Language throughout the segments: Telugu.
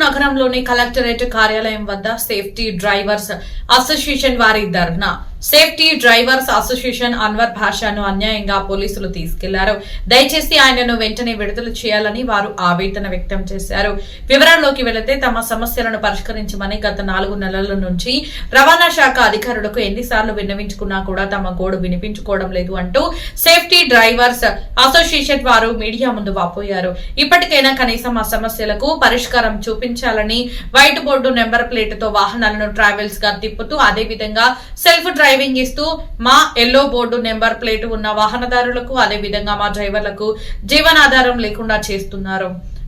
నగరంలోని కలెక్టరేట్ కార్యాలయం వద్ద సేఫ్టీ డ్రైవర్స్ అసోసియేషన్ వారి ధర్నా. సేఫ్టీ డ్రైవర్స్ అసోసియేషన్ అన్వర్ భాషను అన్యాయంగా పోలీసులు తీసుకెళ్లారు. దయచేసి ఆయనను వెంటనే విడుదల చేయాలని వారు ఆవేదన వ్యక్తం చేశారు. వివరాల్లోకి వెళితే తమ సమస్యలను పరిష్కరించమని గత 4 నెలల నుంచి రవాణా శాఖ అధికారులకు ఎన్నిసార్లు విన్నవించుకున్నా కూడా తమ గోడు వినిపించుకోవడం లేదు అంటూ సేఫ్టీ డ్రైవర్స్ అసోసియేషన్ వారు మీడియా ముందు వాపోయారు. ఇప్పటికైనా కనీసం ఆ సమస్యలకు పరిష్కారం చూపించాలని వైట్ బోర్డు నెంబర్ ప్లేట్ తో వాహనాలను ట్రావెల్స్ గా తిప్పుతూ అదేవిధంగా సెల్ఫ్ డ్రైవింగ్ ఇస్తూ మా ఎల్లో బోర్డు నెంబర్ ప్లేట్ ఉన్న వాహనదారులకు అదేవిధంగా మా డ్రైవర్లకు జీవనాధారం లేకుండా చేస్తున్నారు.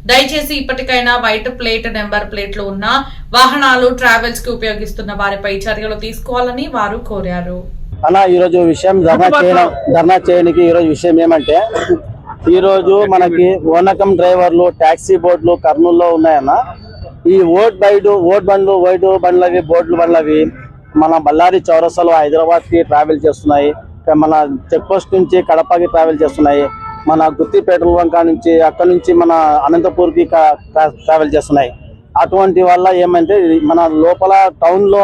దయచేసి ఇప్పటికైనా వైట్ ప్లేట్ నెంబర్ ప్లేట్లు ఉన్న వాహనాలు ట్రావెల్స్ కి ఉపయోగిస్తున్న వారిపై చర్యలు తీసుకోవాలని వారు కోరారు. అలా ఈరోజు విషయం ధర్నా చేయడానికి ఈరోజు విషయం ఏమంటే, ఈరోజు మనకి ఓనకం డ్రైవర్లు టాక్సీ బోర్డులు కర్నూలులో ఉన్నాయన్న. ఈ ఓట్ బండ్లవి బోర్డులు బండ్లవి మన బళ్ళారి చౌరస్తాలో హైదరాబాద్ కి ట్రావెల్ చేస్తున్నాయి, మన చెక్ పోస్ట్ నుంచి కడపకి ట్రావెల్ చేస్తున్నాయి, మన గుత్తి పెట్రోల్ బంక్ నుంచి అక్కడ నుంచి మన అనంతపూర్ కి ట్రావెల్ చేస్తున్నాయి. అటువంటి వల్ల ఏమంటే మన లోపల టౌన్ లో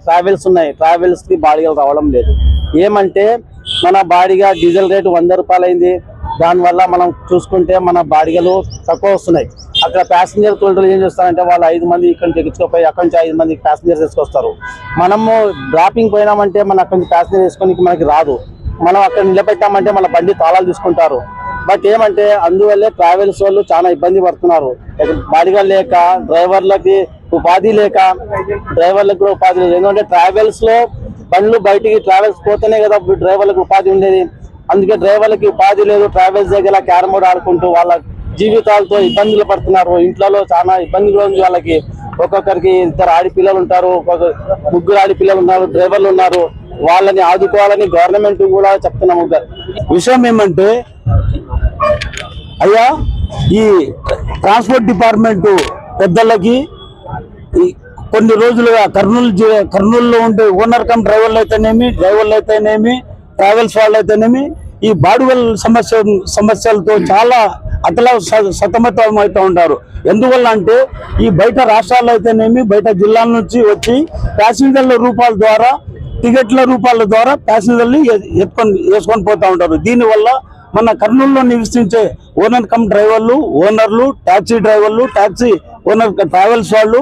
ట్రావెల్స్ ఉన్నాయి, ట్రావెల్స్ కి బాడిగలు రావడం లేదు. ఏమంటే మన బాడిగా డీజిల్ రేటు 100 రూపాయలు అయింది. దానివల్ల మనం చూసుకుంటే మన బాడిగలు తక్కువ వస్తున్నాయి. అక్కడ ప్యాసింజర్ తోటలు ఏం చేస్తారంటే వాళ్ళు 5 మంది ఇక్కడ నుంచి ఎక్కించుకోపోయి అక్కడి నుంచి 5 మంది ప్యాసింజర్స్ తీసుకొస్తారు. మనము డ్రాపింగ్ పోయినామంటే మన అక్కడి నుంచి ప్యాసింజర్ వేసుకోనికి మనకి రాదు. మనం అక్కడ నిలబెట్టామంటే మన బండి తాళాలు తీసుకుంటారు. బట్ ఏమంటే అందువల్లే ట్రావెల్స్ వాళ్ళు చాలా ఇబ్బంది పడుతున్నారు. బాడిగా లేక డ్రైవర్లకి ఉపాధి లేక డ్రైవర్లకు కూడా ఉపాధి లేదు. ఎందుకంటే ట్రావెల్స్ లో బండ్లు బయటికి ట్రావెల్స్ పోతేనే కదా డ్రైవర్లకు ఉపాధి ఉండేది. అందుకే డ్రైవర్లకి ఉపాధి లేదు. ట్రావెల్స్ దగ్గర క్యారమ్ బోర్డ్ ఆడుకుంటూ వాళ్ళ జీవితాలతో ఇబ్బందులు పడుతున్నారు. ఇంట్లో చాలా ఇబ్బందులు ఉంది వాళ్ళకి. ఒక్కొక్కరికి 2 ఆడపిల్లలు ఉంటారు, 3 ఆడపిల్లలు ఉన్నారు, డ్రైవర్లు ఉన్నారు. వాళ్ళని ఆదుకోవాలని గవర్నమెంట్ కూడా చెప్తున్నాము. విషయం ఏమంటే, అయ్యా ఈ ట్రాన్స్పోర్ట్ డిపార్ట్మెంట్ పెద్దలకి కొన్ని రోజులుగా కర్నూలులో ఉండే ఓనర్ కమ్ డ్రైవర్లు అయితేనేమి ట్రావెల్స్ వాళ్ళు అయితేనేమి ఈ బాడుగల సమస్యలతో చాలా సతమతం అవుతూ ఉంటారు. ఎందువల్ల అంటే ఈ బయట రాష్ట్రాల్లో అయితేనేమి బయట జిల్లాల నుంచి వచ్చి ప్యాసింజర్ల రూపాల ద్వారా టికెట్ల రూపాల ద్వారా ప్యాసింజర్లు వేసుకొని పోతూ ఉంటారు. దీనివల్ల మన కర్నూలులో నివసించే ఓనర్ కమ్ డ్రైవర్లు, ఓనర్లు, టాక్సీ డ్రైవర్లు, టాక్సీ ఓనర్ ట్రావెల్స్ వాళ్ళు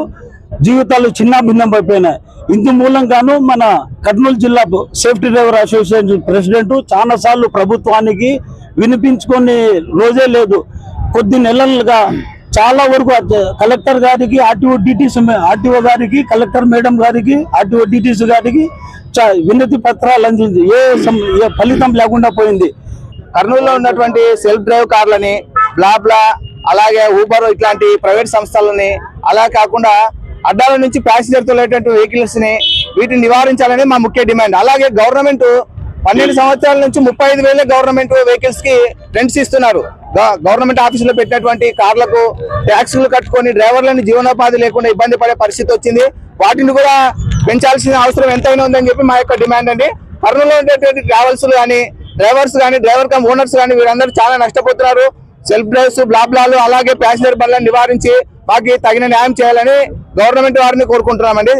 జీవితాలు చిన్నాభిన్నం అయిపోయినాయి. ఇందు మూలంగాను మన కర్నూలు జిల్లా సేఫ్టీ డ్రైవర్ అసోసియేషన్ ప్రెసిడెంట్ చాలా సార్లు ప్రభుత్వానికి వినిపించుకొని రోజే లేదు. కొద్ది నెలలుగా చాలా వరకు కలెక్టర్ గారికి, ఆర్టీఓ గారికి, కలెక్టర్ మేడం గారికి, ఆర్టీఓ డిటిసి గారికి వినతి పత్రాలు అందింది. ఏ ఫలితం లేకుండా పోయింది. కర్నూలులో ఉన్నటువంటి సెల్ఫ్ డ్రైవ్ కార్లని, బ్లాబ్లా, అలాగే ఊబర్ ఇట్లాంటి ప్రైవేట్ సంస్థలని, అలా కాకుండా అడ్డాల నుంచి ప్యాసింజర్తో వెళ్ళేటువంటి వెహికల్స్ ని వీటిని నివారించాలని మా ముఖ్య డిమాండ్. అలాగే గవర్నమెంట్ 12 సంవత్సరాల నుంచి 35,000 గవర్నమెంట్ వెహికల్స్ కి రెంట్స్ ఇస్తున్నారు. గవర్నమెంట్ ఆఫీసులో పెట్టినటువంటి కార్లకు ట్యాక్సులు కట్టుకొని డ్రైవర్లను జీవనోపాధి లేకుండా ఇబ్బంది పడే పరిస్థితి వచ్చింది. వాటిని కూడా పెంచాల్సిన అవసరం ఎంతైనా ఉందని చెప్పి మా యొక్క డిమాండ్ అండి. కర్నూలులో ఉండేటువంటి ట్రావెల్స్ కానీ, డ్రైవర్స్ కానీ, డ్రైవర్ కమ్ ఓనర్స్ కానీ వీరందరూ చాలా నష్టపోతున్నారు. సెల్ఫ్ డ్రైవ్స్, బ్లాబ్లాలు, అలాగే ప్యాసింజర్ బండ్లను నివారించి మాకు తగిన న్యాయం చేయాలని గవర్నమెంట్ వారిని కోరుకుంటున్నామండి.